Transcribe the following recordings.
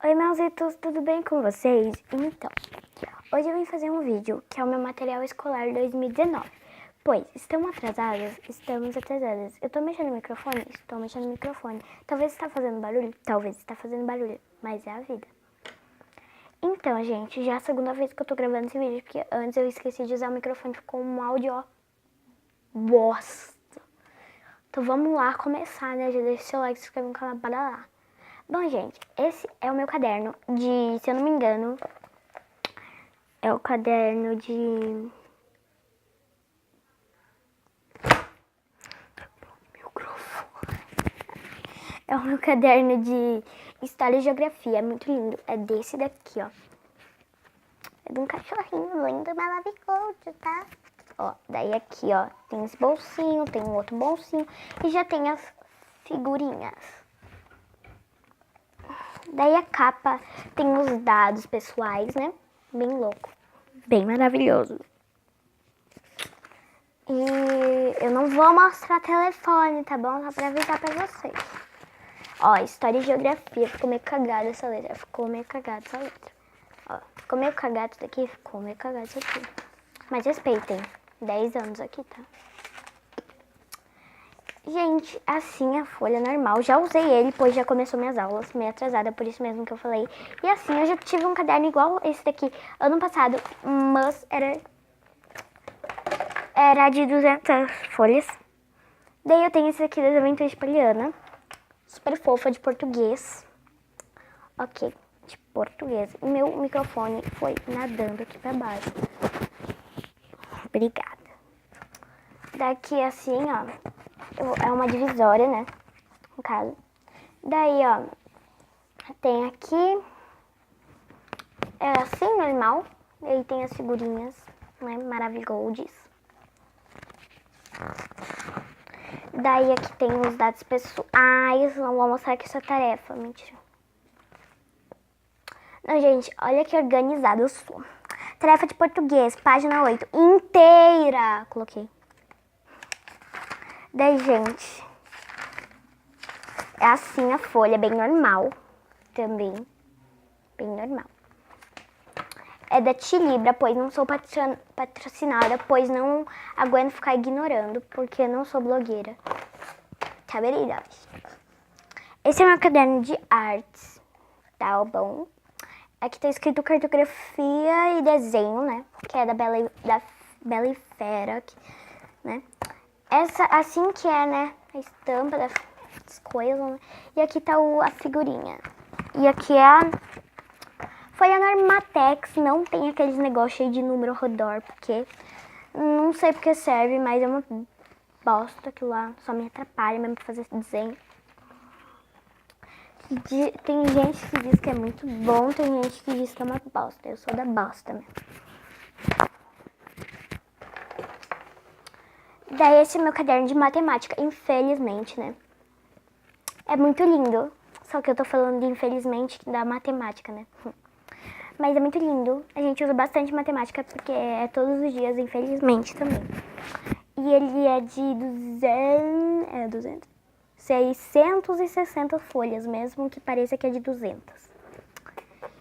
Oi, meuzitos, tudo bem com vocês? Então, hoje eu vim fazer um vídeo que é o meu material escolar 2019. Pois, estamos atrasadas. Eu tô mexendo no microfone? Estou mexendo no microfone. Talvez está fazendo barulho? Talvez está fazendo barulho, mas é a vida. Então, gente, já é a segunda vez que eu tô gravando esse vídeo, porque antes eu esqueci de usar o microfone, ficou um áudio, ó, bosta. Então vamos lá começar, né? Já deixa o seu like, se inscreve no canal, para lá. Bom, gente, esse é o meu caderno de, se eu não me engano, é o caderno de... É o meu caderno de História e Geografia, é muito lindo. É desse daqui, ó. É de um cachorrinho lindo, maravilhoso, tá? Ó, daí aqui, ó, tem esse bolsinho, tem um outro bolsinho e já tem as figurinhas. Daí a capa tem os dados pessoais, né? Bem louco. Bem maravilhoso. E eu não vou mostrar telefone, tá bom? Só pra avisar pra vocês. Ó, História e Geografia. Ficou meio cagada essa letra. Ó, ficou meio cagado isso daqui. Ficou meio cagado isso aqui. Mas respeitem. 10 anos aqui, tá? Gente, assim a folha normal. Já usei ele, pois já começou minhas aulas. Meio atrasada, por isso mesmo que eu falei. E assim, eu já tive um caderno igual esse daqui ano passado. Mas era de 200 folhas. Daí eu tenho esse aqui das Aventuras de Poliana. Super fofa, de português. Ok, de português. E meu microfone foi nadando aqui pra baixo. Obrigada. Daqui assim, ó, é uma divisória, né? No caso. Daí, ó, tem aqui, é assim, normal. E aí tem as figurinhas, né, maravilhosas. Daí aqui tem os dados pessoais. Não vou mostrar aqui essa tarefa, mentira. Não, gente, olha que organizada eu sou. Tarefa de português, página 8, inteira. Coloquei. Daí, gente, é assim a folha, bem normal. Também, bem normal. É da Tilibra, pois não sou patrocinada, pois não aguento ficar ignorando, porque não sou blogueira. Tá, verdade. Esse é meu caderno de artes, tá bom? Aqui tá escrito cartografia e desenho, né? Que é da Bela e Fera, né? Essa, assim que é, né? A estampa das coisas, né? E aqui tá a figurinha. E aqui é a folha Normatex. Não tem aqueles negócios cheios de número ao redor, porque não sei porque serve, mas é uma bosta aquilo lá. Só me atrapalha mesmo pra fazer esse desenho. Tem gente que diz que é muito bom, tem gente que diz que é uma bosta. Eu sou da bosta mesmo. Daí esse é meu caderno de matemática, infelizmente, né? É muito lindo. Só que eu tô falando de infelizmente da matemática, né? Mas é muito lindo. A gente usa bastante matemática porque é todos os dias, infelizmente, também. E ele é de 660 folhas, mesmo que pareça que é de 200.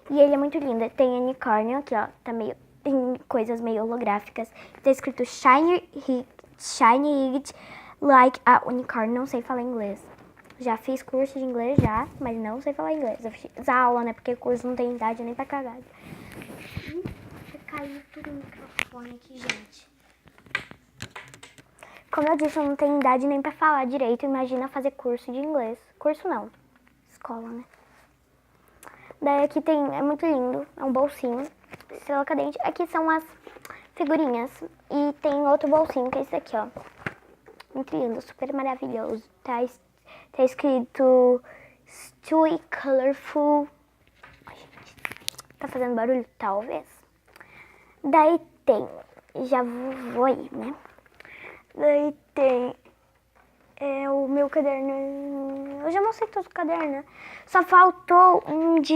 E ele é muito lindo. Tem unicórnio aqui, ó. Tá meio em coisas meio holográficas. Tá escrito Shiny it like a unicorn. Não sei falar inglês. Já fiz curso de inglês já, mas não sei falar inglês. Eu fiz aula, né? Porque curso não tem idade nem pra cagada. Caiu tudo no microfone aqui, gente. Como eu disse, eu não tenho idade nem pra falar direito. Imagina fazer curso de inglês. Curso não. Escola, né? Daí aqui tem... É muito lindo. É um bolsinho. Estrela cadente. Aqui são as figurinhas. E tem outro bolsinho, que é esse aqui, ó. Muito lindo. Super maravilhoso. Tá escrito Stewie Colorful. Ai, gente, tá fazendo barulho? Talvez. Daí tem... Já vou aí, né? Daí tem o meu caderno. Eu já mostrei todo o caderno, né? Só faltou um de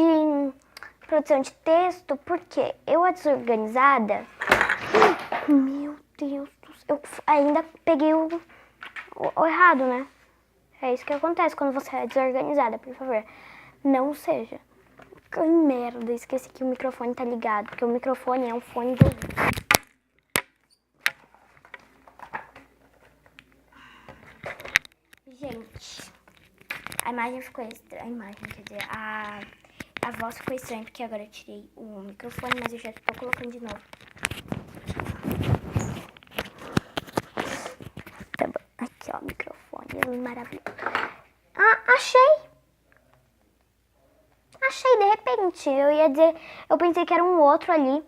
produção de texto, porque eu, a desorganizada... Meu Deus do céu. Eu ainda peguei o errado, né? É isso que acontece quando você é desorganizada, por favor. Não seja. Ai, merda, esqueci que o microfone tá ligado, porque o microfone é um fone de ouvido. Gente, a imagem ficou estranha. A imagem, quer dizer, a voz ficou estranha, porque agora eu tirei o microfone, mas eu já tô colocando de novo. Tá bom. Aqui, ó, o microfone, maravilhoso. Ah, achei! Achei, de repente. Eu ia dizer, eu pensei que era um outro ali.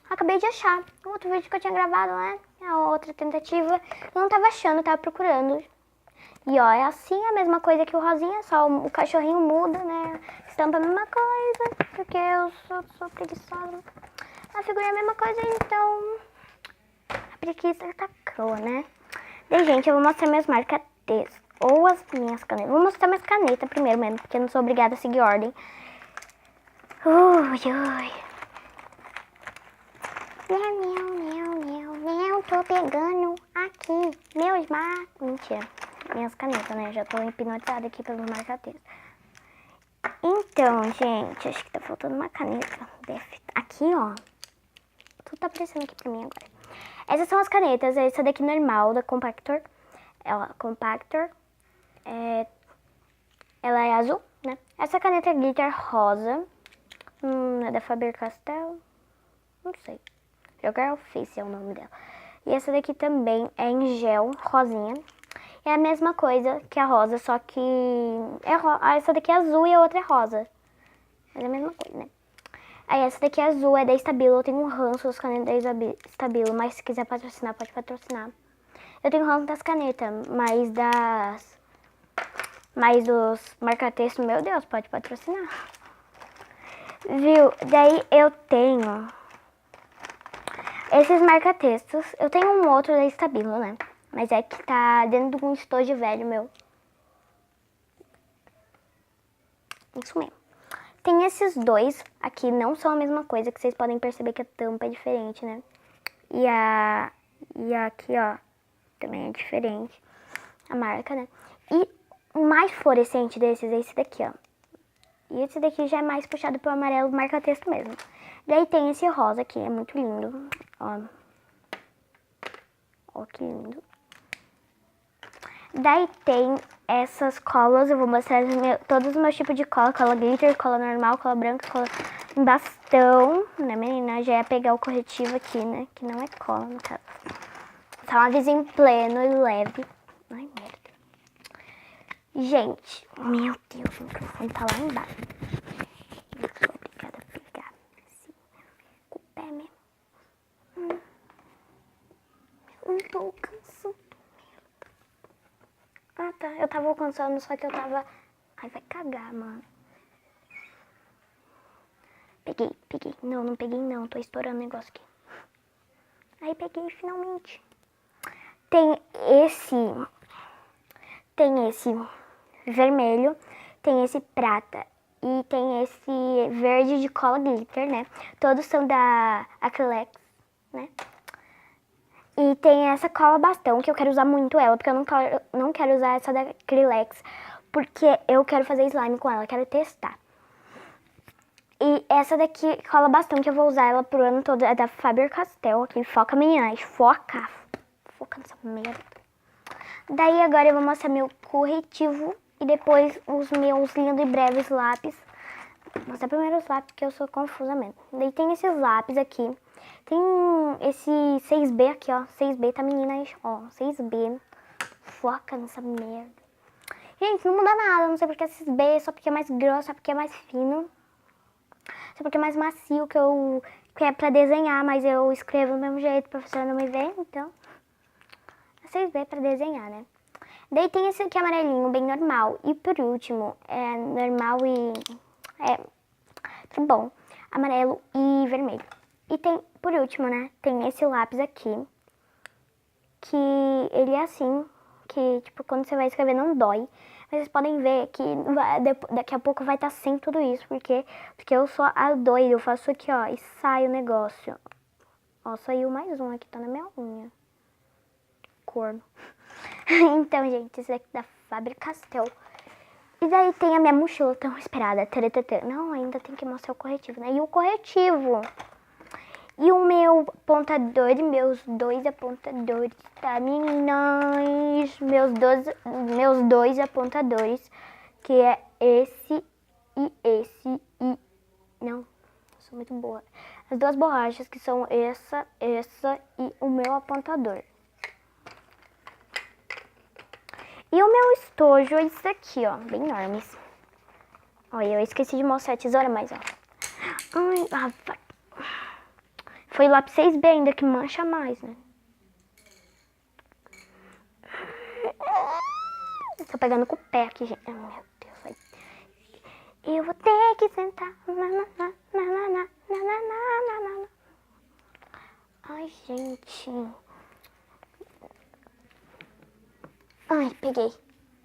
Acabei de achar. Um outro vídeo que eu tinha gravado, né? A outra tentativa. Eu não tava achando, tava procurando. E ó, é assim a mesma coisa que o rosinha, só o cachorrinho muda, né? Estampa a mesma coisa, porque eu sou preguiçosa. A figurinha é a mesma coisa, então a preguiça atacou, né? Daí, gente, eu vou mostrar minhas marca-textos. Ou as minhas canetas. Vou mostrar minhas canetas primeiro mesmo, porque eu não sou obrigada a seguir ordem. Ui, ui. Meu, tô pegando aqui meus Mentira, minhas canetas, né? Já tô hipnotizada aqui pelos marca-textos. Então, gente, acho que tá faltando uma caneta. Aqui, ó. Tudo tá aparecendo aqui pra mim agora. Essas são as canetas. Essa daqui normal, da Compactor. Ela, Compactor. Ela é azul, né? Essa caneta é glitter rosa. É da Faber-Castell. Não sei. Jogar Office é o nome dela. E essa daqui também é em gel, rosinha. É a mesma coisa que a rosa, só que essa daqui é azul e a outra é rosa. Mas é a mesma coisa, né? Aí essa daqui é azul, é da Stabilo. Eu tenho um ranço das canetas da Stabilo, mas se quiser patrocinar, pode patrocinar. Eu tenho ranço das canetas, mas dos marca-texto, meu Deus, pode patrocinar. Viu? Daí eu tenho esses marca-textos. Eu tenho um outro da Stabilo, né? Mas é que tá dentro de um estojo velho meu. Isso mesmo. Tem esses dois aqui, não são a mesma coisa, que vocês podem perceber que a tampa é diferente, né? E aqui, ó, também é diferente. A marca, né? E o mais fluorescente desses é esse daqui, ó. E esse daqui já é mais puxado pro amarelo marca-texto mesmo. Daí tem esse rosa aqui, é muito lindo. Ó. Ó que lindo. Daí tem essas colas, eu vou mostrar todos os meus tipos de cola. Cola glitter, cola normal, cola branca, cola em bastão. Né, menina? Já ia pegar o corretivo aqui, né? Que não é cola, no caso. Tá um avisinho pleno e leve. Ai, merda. Gente, meu Deus, o microfone tá lá embaixo. Eu sou obrigada a pegar assim, com o pé mesmo. Eu não tô alcançando. Ah, tá. Eu tava alcançando, só que eu tava... Ai, vai cagar, mano. Peguei. Não peguei não. Tô estourando o negócio aqui. Aí peguei finalmente. Tem esse vermelho, tem esse prata e tem esse verde de cola glitter, né? Todos são da Acrylex, né? E tem essa cola bastão, que eu quero usar muito ela, porque eu não quero usar essa da Acrylex, porque eu quero fazer slime com ela, quero testar. E essa daqui, cola bastão, que eu vou usar ela pro ano todo, é da Faber-Castell, aqui, foca meninas, foca nessa merda. Daí agora eu vou mostrar meu corretivo e depois os meus lindos e breves lápis. Vou mostrar primeiro os lápis, porque eu sou confusa mesmo. Daí tem esses lápis aqui. Tem esse 6B aqui, ó. 6B, tá menina? Ó, 6B. Foca nessa merda. Gente, não muda nada. Não sei porque é 6B, só porque é mais grosso, só porque é mais fino. Só porque é mais macio, que é pra desenhar, mas eu escrevo do mesmo jeito, o professor não me vê, então... 6B pra desenhar, né? Daí tem esse aqui amarelinho, bem normal. E por último, é normal tudo bom. Amarelo e vermelho. E tem, por último, né? Tem esse lápis aqui. Que ele é assim. Que, tipo, quando você vai escrever não dói. Mas vocês podem ver que daqui a pouco vai estar sem tudo isso. Porque eu sou a doida. Eu faço aqui, ó, e sai o negócio. Ó, saiu mais um aqui, tá na minha unha. Corno. Então, gente, esse daqui da Faber-Castell. E daí tem a minha mochila tão esperada. Não, ainda tem que mostrar o corretivo, né? E o corretivo. E o meu apontador e meus 2 apontadores, tá, meninas? Meus dois apontadores, que é esse e esse e... Não, sou muito boa. As duas borrachas, que são essa e o meu apontador. E o meu estojo é isso aqui, ó, bem enormes. Olha, eu esqueci de mostrar a tesoura, mas ó. Ai, rapaz. Foi lápis 6B ainda, que mancha mais, né? Tô pegando com o pé aqui, gente. Ai, meu Deus. Eu vou ter que sentar. Ai, gente. Ai, peguei.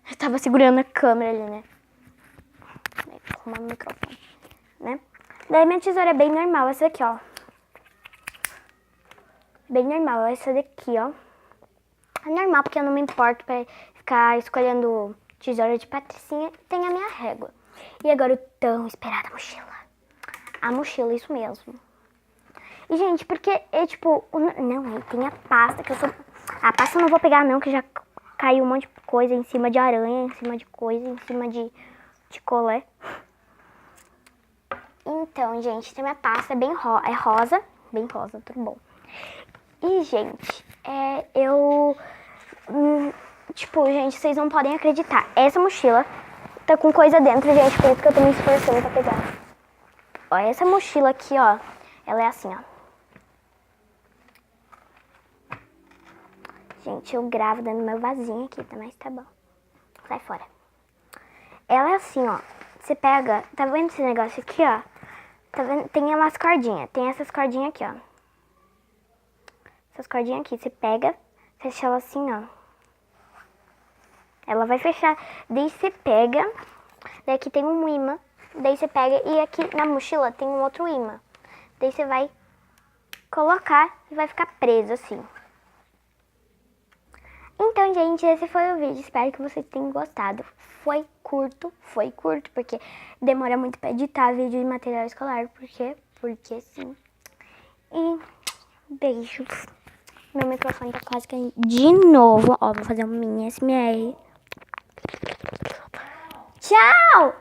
Eu tava segurando a câmera ali, né? Com o microfone, né? Daí minha tesoura é bem normal, essa daqui, ó. Bem normal, essa daqui, ó. É normal, porque eu não me importo pra ficar escolhendo tesoura de patricinha. Tem a minha régua. E agora o tão esperada mochila. A mochila, isso mesmo. E, gente, porque é tipo... Não, tem a pasta, que eu sou... A pasta eu não vou pegar, não, que já caiu um monte de coisa em cima de aranha, em cima de coisa, em cima de colé. Então, gente, tem minha pasta, é bem rosa. Bem rosa, tudo bom. E, gente, tipo, gente, vocês não podem acreditar. Essa mochila tá com coisa dentro, gente, por isso que eu tô me esforçando pra pegar. Ó, essa mochila aqui, ó, ela é assim, ó. Gente, eu gravo dando meu vasinho aqui, tá? Mas tá bom. Sai fora. Ela é assim, ó. Você pega, tá vendo esse negócio aqui, ó? Tá vendo? Tem umas cordinhas. Tem essas cordinhas aqui, ó. Essas cordinhas aqui. Você pega, fecha ela assim, ó. Ela vai fechar. Daí você pega. Daí aqui tem um imã. Daí você pega e aqui na mochila tem um outro imã. Daí você vai colocar e vai ficar preso assim. Então, gente, esse foi o vídeo. Espero que vocês tenham gostado. Foi curto, porque demora muito pra editar vídeo de material escolar. Por quê? Porque sim. E beijos. Meu microfone tá quase caindo de novo. Ó, vou fazer um mini SMR. Tchau!